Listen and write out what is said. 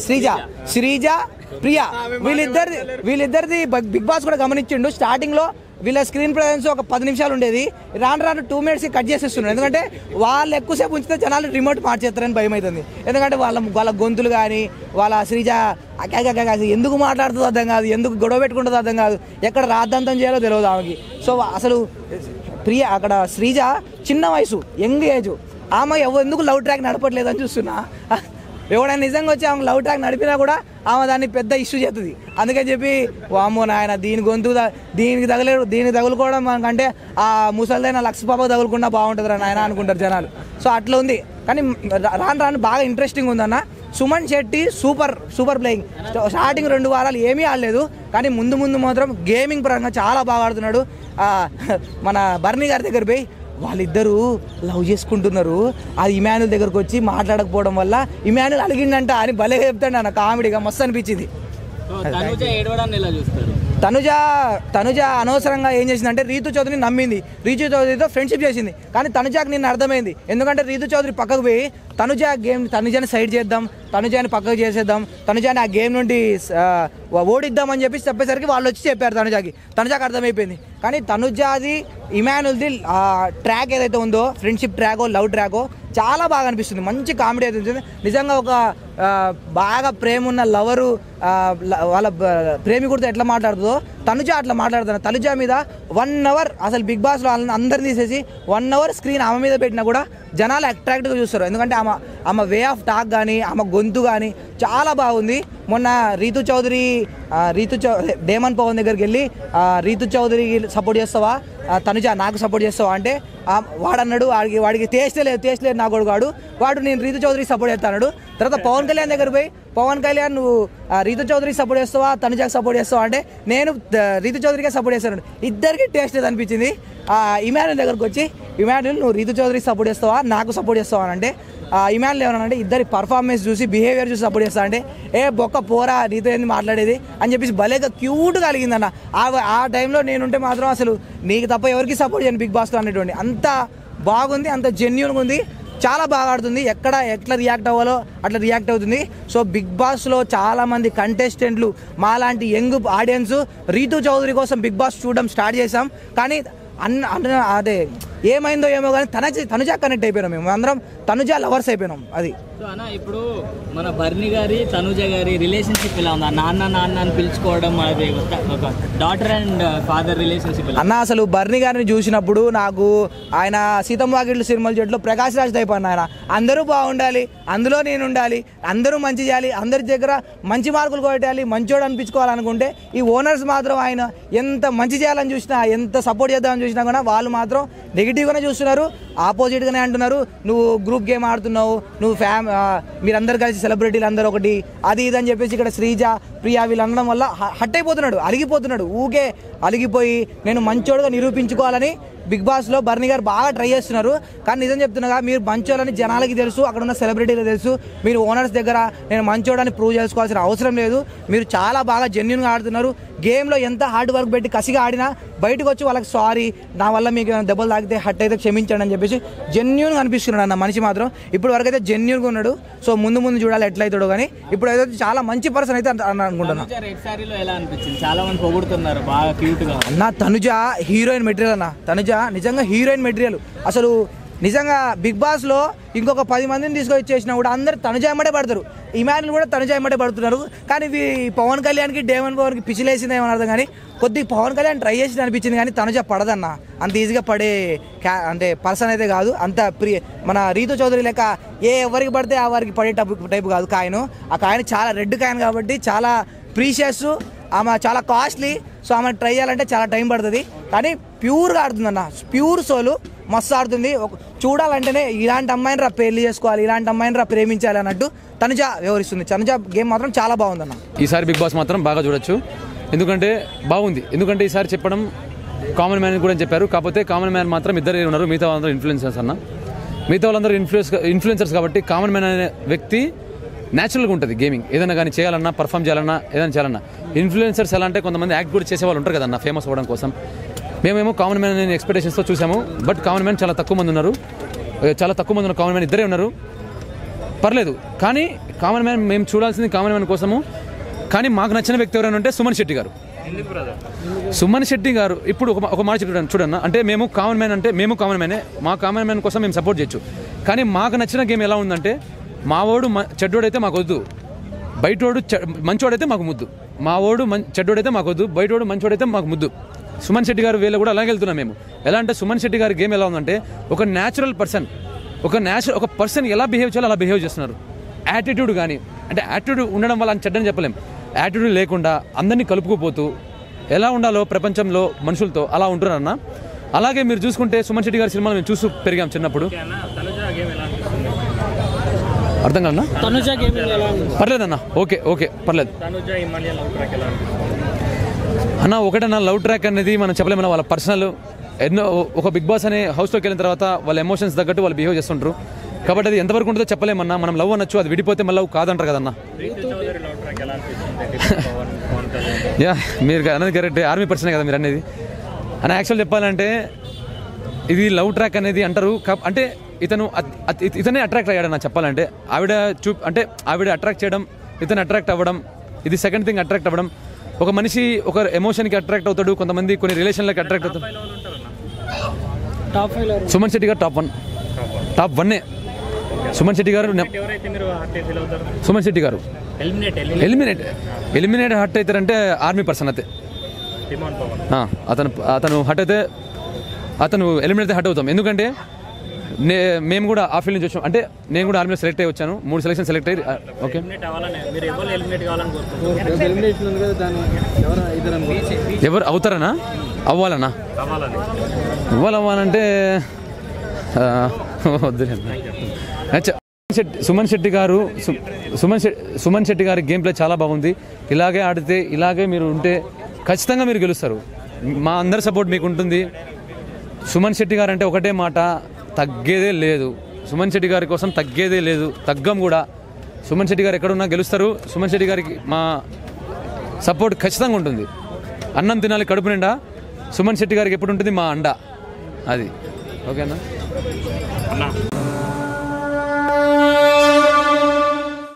Sreeja Priya వీళ్ళిద్దరిది big boss కూడా గమనించిండు. Starting లో వీళ్ళ స్క్రీన్ ప్రెజెన్స్ ఒక 10 నిమిషాలు ఉండేది, రాను 2 minutes కట్ చేసేస్తున్నారు. ఎందుకంటే వాళ్ళు ఎక్కువసేపు ఉంచితే జనాలు రిమోట్ మార్చేస్తారని భయం అవుతుంది. ఎందుకంటే వాళ్ళ గొంతులు కానీ వాళ్ళ శ్రీజ ఎందుకు మాట్లాడుతుందో అర్థం కాదు, ఎందుకు గొడవ పెట్టుకుంటుందో అర్థం కాదు, ఎక్కడ రాద్ధాంతం చేయాలో తెలియదు ఆమెకి. సో అసలు ప్రియా అక్కడ శ్రీజ చిన్న వయసు, యంగ్ ఏజ్, ఆమె ఎందుకు లవ్ ట్రాక్ నడపట్లేదు అని చూస్తున్నా. ఎవడైనా నిజంగా వచ్చి ఆమె లవ్ ట్రాక్ నడిపినా కూడా ఆమె దాన్ని పెద్ద ఇష్యూ చేస్తుంది. అందుకని చెప్పి వామ్మో నాయన దీని గొంతు దీనికి తగులుకోవడం కంటే ఆ ముసలిదైన లక్ష్మీబాబు తగులుకున్నా బాగుంటుంది రా నాయన అనుకుంటారు జనాలు. సో అట్లా ఉంది. కానీ రాను బాగా ఇంట్రెస్టింగ్ ఉందన్న. Suman Shetty super playing. Starting 2 వారాలు ఏమీ ఆడలేదు, కానీ ముందు మాత్రం గేమింగ్ పరంగా చాలా బాగా ఆడుతున్నాడు. మన బర్నీ గారి దగ్గర పోయి వాళ్ళిద్దరూ లవ్ చేసుకుంటున్నారు, అది ఇమాన్యుల్ దగ్గరకు వచ్చి మాట్లాడకపోవడం వల్ల ఇమాన్యుల్ అలిగిండంట అని భలే చెప్తాడు అన్న. కామెడీగా మస్తు అనిపించింది. తనుజ అనవసరంగా ఏం చేసిందంటే రీతు చౌదరిని నమ్మింది, రీతు చౌదరితో ఫ్రెండ్షిప్ చేసింది. కానీ తనుజాకి నిన్న అర్థమైంది. ఎందుకంటే రీతు చౌదరి పక్కకు పోయి తనుజాని సైడ్ చేద్దాం, తనుజాని పక్కకు చేసేద్దాం, తనుజాని ఆ గేమ్ నుండి ఓడిద్దామని చెప్పేసరికి వాళ్ళు వచ్చి చెప్పారు తనుజాకి అర్థమైపోయింది. కానీ తనుజాది ఇమాన్యుల్ది ట్రాక్ ఏదైతే ఉందో, ఫ్రెండ్షిప్ ట్రాకో లవ్ ట్రాకో చాలా బాగా అనిపిస్తుంది. మంచి కామెడీ అయితే నిజంగా ఒక బాగా ప్రేమ ఉన్న లవరు వాళ్ళ ప్రేమికుడితో ఎట్లా మాట్లాడుతుందో తనుజ అట్లా మాట్లాడుతున్నా. తనుజ మీద 1 hour అసలు బిగ్ బాస్లో అందరిని తీసేసి 1 hour స్క్రీన్ ఆమె మీద పెట్టినా కూడా జనాలు అట్రాక్ట్గా చూస్తారు. ఎందుకంటే ఆమె వే ఆఫ్ టాక్ కానీ ఆమె గొంతు కానీ చాలా బాగుంది. మొన్న రీతు చౌదరి డేమన్ పవన్ దగ్గరికి వెళ్ళి రీతు చౌదరికి సపోర్ట్ చేస్తావా, తనుజ నాకు సపోర్ట్ చేస్తావా అంటే వాడన్నాడు వాడికి టేస్ట్ లేదు నా కొడుకు వాడు నేను రీతు చౌదరికి సపోర్ట్ చేస్తాడు. తర్వాత పవన్ కళ్యాణ్ దగ్గర పోయి పవన్ కళ్యాణ్ నువ్వు రీతు చౌదరికి సపోర్ట్ చేస్తావా తనుజాకి సపోర్ట్ చేస్తావా అంటే నేను రీతు చౌదరికే సపోర్ట్ చేస్తాను. ఇద్దరికి టేస్ట్ లేదు అనిపించింది. ఇమాన్యుల్ దగ్గరకు వచ్చి ఇమాన్యుల్ నువ్వు రీతు చౌదరికి సపోర్ట్ చేస్తావా నాకు సపోర్ట్ చేస్తావా అంటే ఇమాన్యుల్ ఏమన్నానంటే ఇద్దరి పర్ఫార్మెన్స్ చూసి బిహేవియర్ చూసి సపోర్ట్ చేస్తా అంటే బొక్క పోరా నీతో ఏంది మాట్లాడేది అని చెప్పేసి భలేగా క్యూట్ కలిగిందన్న. ఆ టైంలో నేనుంటే మాత్రం అసలు నీకు తప్ప ఎవరికి సపోర్ట్ చేయను బిగ్ బాస్లో అనేటువంటి అంత బాగుంది, అంత జెన్యూన్గా ఉంది, చాలా బాగా ఆడుతుంది. ఎట్లా రియాక్ట్ అవ్వాలో అట్లా రియాక్ట్ అవుతుంది. సో బిగ్ బాస్లో చాలామంది కంటెస్టెంట్లు మాలాంటి యంగ్ ఆడియన్స్ రీతు చౌదరి కోసం బిగ్ బాస్ చూడడం స్టార్ట్ చేసాం. కానీ అదే ఏమైందో ఏమో కానీ తనుజ కనెక్ట్ అయిపోయినాం. మేము అందరం తనుజ లవర్స్ అయిపోయినాం. అది సో అన్న ఇప్పుడు మన బర్నీ గారి తనుజ గారి రిలేషన్షిప్ ఎలా ఉంది? నాన్న అని పిలుచుకోవడం అది ఒక డాటర్ అండ్ ఫాదర్ రిలేషన్షిప్ అన్న. అసలు బర్నీ గారిని చూసినప్పుడు నాకు ఆయన సీతమ్మ వాకిట్ల సినిమాల జట్లో ప్రకాష్ రాజ్ టైప్ అన్న. ఆయన అందరూ బాగుండాలి, అందులో నేను ఉండాలి, అందరూ మంచి చేయాలి, అందరి దగ్గర మంచి మార్కులు కొట్టాలి, మంచోడు అనిపించుకోవాలనుకుంటే ఈ ఓనర్స్ మాత్రం ఆయన ఎంత మంచి చేయాలని చూసినా ఎంత సపోర్ట్ చేద్దామని చూసినా కూడా వాళ్ళు మాత్రం నెగిటివ్గానే చూస్తున్నారు, ఆపోజిట్గానే అంటున్నారు. నువ్వు గ్రూప్ గేమ్ ఆడుతున్నావు, నువ్వు మీరందరూ కలిసి సెలబ్రిటీలు అందరూ ఒకటి అది ఇది అని చెప్పేసి ఇక్కడ శ్రీజ ప్రియా వీళ్ళు అనడం వల్ల హట్ అయిపోతున్నాడు, అలిగిపోతున్నాడు. ఊకే అలిగిపోయి నేను మంచోడుగా నిరూపించుకోవాలని బిగ్ బాస్లో బర్నీ గారు బాగా ట్రై చేస్తున్నారు. కానీ నిజం చెప్తున్నాగా మీరు మంచోళ్ళని జనాలకి తెలుసు, అక్కడ ఉన్న సెలబ్రిటీలకు తెలుసు. మీరు ఓనర్స్ దగ్గర నేను మంచోడని ప్రూవ్ చేసుకోవాల్సిన అవసరం లేదు. మీరు చాలా బాగా జెన్యూన్గా ఆడుతున్నారు. గేమ్లో ఎంత హార్డ్ వర్క్ పెట్టి కసిగా ఆడినా బయటకు వచ్చి వాళ్ళకి సారీ నా వల్ల మీకు దెబ్బలు తాగితే హట్ అయితే క్షమించండి అని చెప్పేసి జెన్యూన్గా అనిపిస్తున్నాడు అన్న మనిషి మాత్రం. ఇప్పుడు వరకు అయితే జెన్యూన్గా ఉన్నాడు. సో ముందు చూడాలి ఎట్లయితాడో. కానీ ఇప్పుడు అయితే చాలా మంచి పర్సన్ అయితే అనుకుంటున్నాను. అన్న తనుజ హీరోయిన్ మెటీరియల్ అన్న. తనుజ నిజంగా హీరోయిన్ మెటీరియల్. అసలు నిజంగా బిగ్ బాస్లో ఇంకొక 10 మందిని తీసుకొచ్చి చేసినా కూడా అందరు తనుజ ఎమ్మడే పడతారు. ఇమాన్యుల్ కూడా తనుజ ఎమ్మడే పడుతున్నారు. కానీ పవన్ కళ్యాణ్కి డేమన్ పవన్కి పిచ్చిలేసింది ఏమని అర్థం. కానీ కొద్దిగా పవన్ కళ్యాణ్ ట్రై చేసి అనిపించింది, కానీ తనుజ పడదన్న. అంత ఈజీగా పడే అంటే పర్సన్ అయితే కాదు. అంత మన రీతు చౌదరి లెక్క ఎవరికి పడితే ఆ వారికి పడే టైపు కాదు కాయను. ఆ కాయను చాలా రెడ్ కాయను కాబట్టి చాలా ప్రీషియస్, ఆమె చాలా కాస్ట్లీ. సో ఆమె ట్రై చేయాలంటే చాలా టైం పడుతుంది. కానీ ప్యూర్గా ఆడుతుందన్న, ప్యూర్ సోలు మస్తు ఆడుతుంది. చూడాలంటేనే ఇలాంటి అమ్మాయిని రా పెళ్లి చేసుకోవాలి, ఇలాంటి అమ్మాయిని రా ప్రేమించాలి అన్నట్టు తనుజ వ్యవహరిస్తుంది. తనుజ గేమ్ మాత్రం చాలా బాగుందన్న. ఈసారి బిగ్ బాస్ మాత్రం బాగా చూడొచ్చు, ఎందుకంటే బాగుంది. ఎందుకంటే ఈసారి చెప్పడం కామన్ మ్యాన్ కూడా చెప్పారు. కాకపోతే కామన్ మ్యాన్ మాత్రం ఇద్దరు ఉన్నారు, మిగతా వాళ్ళందరూ ఇన్ఫ్లుయెన్సర్స్ అన్న. మిగతా వాళ్ళందరూ ఇన్ఫ్లుయెన్సర్స్ కాబట్టి కామన్ మ్యాన్ అనే వ్యక్తి న్యాచురల్గా ఉంటుంది. గేమింగ్ ఏదైనా కానీ చేయాలన్నా, పర్ఫామ్ చేయాలన్నా, ఏదైనా చేయాలన్నా. ఇన్ఫ్లుయెన్సర్స్ ఎలా అంటే కొంతమంది యాక్ట్ కూడా చేసే వాళ్ళు ఉంటారు కదన్న, ఫేమస్ అవ్వడం కోసం. మేమేమో కామన్ మ్యాన్ అనే ఎక్స్పెక్టేషన్స్తో చూసాము. బట్ కామన్ మ్యాన్ చాలా తక్కువ మంది ఉన్నారు. కామన్ మ్యాన్ ఇద్దరే ఉన్నారు. పర్లేదు. కానీ కామన్ మ్యాన్ మేము చూడాల్సింది కామన్ మ్యాన్ కోసము. కానీ మాకు నచ్చిన వ్యక్తి ఎవరైనా ఉంటే సుమన్ శెట్టి గారు. సుమన్ శెట్టి గారు ఇప్పుడు ఒక మాట చెప్తాను చూడన్న, అంటే మేము కామన్ మ్యాన్ అంటే మేము కామన్ మ్యానే, మా కామన్ మ్యాన్ కోసం మేము సపోర్ట్ చేయొచ్చు. కానీ మాకు నచ్చిన గేమ్ ఎలా ఉందంటే మావోడు చెడ్డోడైతే మాకు వద్దు, బయటోడు మంచోడైతే మాకు ముద్దు. మావోడు చెడ్డోడైతే మాకు వద్దు, బయటోడు మంచోడైతే మాకు ముద్దు. సుమన్ శెట్టి గారు వేళ కూడా అలాగే వెళ్తున్నాం మేము. ఎలా అంటే సుమన్ శెట్టి గారి గేమ్ ఎలా ఉందంటే ఒక న్యాచురల్ పర్సన్, ఒక పర్సన్ ఎలా బిహేవ్ చేయాలో అలా బిహేవ్ చేస్తున్నారు. యాటిట్యూడ్ కానీ, అంటే యాటిట్యూడ్ ఉండడం వల్ల అని చెడ్డని చెప్పలేం, యాటిట్యూడ్ లేకుండా అందరినీ కలుపుకుపోతూ ఎలా ఉండాలో ప్రపంచంలో మనుషులతో అలా ఉంటున్నారన్న. అలాగే మీరు చూసుకుంటే సుమన్ శెట్టి గారి సినిమాలు మేము చూస్తూ పెరిగాం చిన్నప్పుడు. అర్థం కాదన్నా? పర్లేదన్నా, ఓకే పర్లేదు అన్న. ఒకటన్నా లవ్ ట్రాక్ అనేది మనం చెప్పలేమన్నా, వాళ్ళ పర్సనల్ ఎన్నో ఒక బిగ్ బాస్ అనే హౌస్లోకి వెళ్ళిన తర్వాత వాళ్ళ ఎమోషన్స్ తగ్గట్టు వాళ్ళు బిహేవ్ చేస్తుంటారు. కాబట్టి అది ఎంతవరకు ఉంటుందో చెప్పలేమన్నా. మనం లవ్ అనొచ్చు, అది విడిపోతే మళ్ళీ లవ్ కాదంటారు కదన్నా. యా, మీరు అన్నది కరెక్ట్, ఆర్మీ పర్సనే కదా మీరు అనేది అని. యాక్చువల్ చెప్పాలంటే ఇది లవ్ ట్రాక్ అనేది అంటారు, అంటే ఇతనే అట్రాక్ట్ అయ్యాడన్న చెప్పాలంటే. ఆవిడ అట్రాక్ట్ చేయడం, ఇతను అట్రాక్ట్ అవ్వడం, ఇది సెకండ్ థింగ్. అట్రాక్ట్ అవ్వడం, ఒక మనిషి ఒక ఎమోషన్కి అట్రాక్ట్ అవుతాడు, కొంతమంది కొన్ని రిలేషన్లకి అట్రాక్ట్ అవుతాడు. సుమన్ శెట్టి గారు టాప్ 1. సుమన్ శెట్టి గారు ఎలిమినేట్ హర్ట్ అవుతారంటే ఆర్మీ పర్సన్ అయితే అతను హర్ట్ అయితే అతను ఎలిమినేట్ అయితే హర్ట్ అవుతాం. ఎందుకంటే మేము కూడా ఆ ఫీల్డ్ నుంచి వచ్చాం, అంటే నేను కూడా ఆర్మీలో సెలెక్ట్ అయ్యి వచ్చాను, 3 సెలెక్షన్ సెలెక్ట్ అయ్యి. ఓకే, ఎవరు అవుతారనా? అవ్వాలన్నా? అవ్వాలంటే సుమన్ శెట్టి గారి గేమ్ ప్లే చాలా బాగుంది. ఇలాగే ఆడితే, ఇలాగే మీరు ఉంటే ఖచ్చితంగా మీరు గెలుస్తారు. మా అందరి సపోర్ట్ మీకు ఉంటుంది. సుమన్ శెట్టి గారు అంటే ఒకటే మాట, తగ్గేదే లేదు. సుమన్ శెట్టి గారి కోసం తగ్గేదే లేదు, తగ్గం కూడా. సుమన్ శెట్టి గారు ఎక్కడున్నా గెలుస్తారు. సుమన్ శెట్టి గారికి మా సపోర్ట్ ఖచ్చితంగా ఉంటుంది. అన్నం తినాలి కడుపు నిండా, సుమన్ శెట్టి గారికి ఎప్పుడు ఉంటుంది మా అండ అది. ఓకేనా?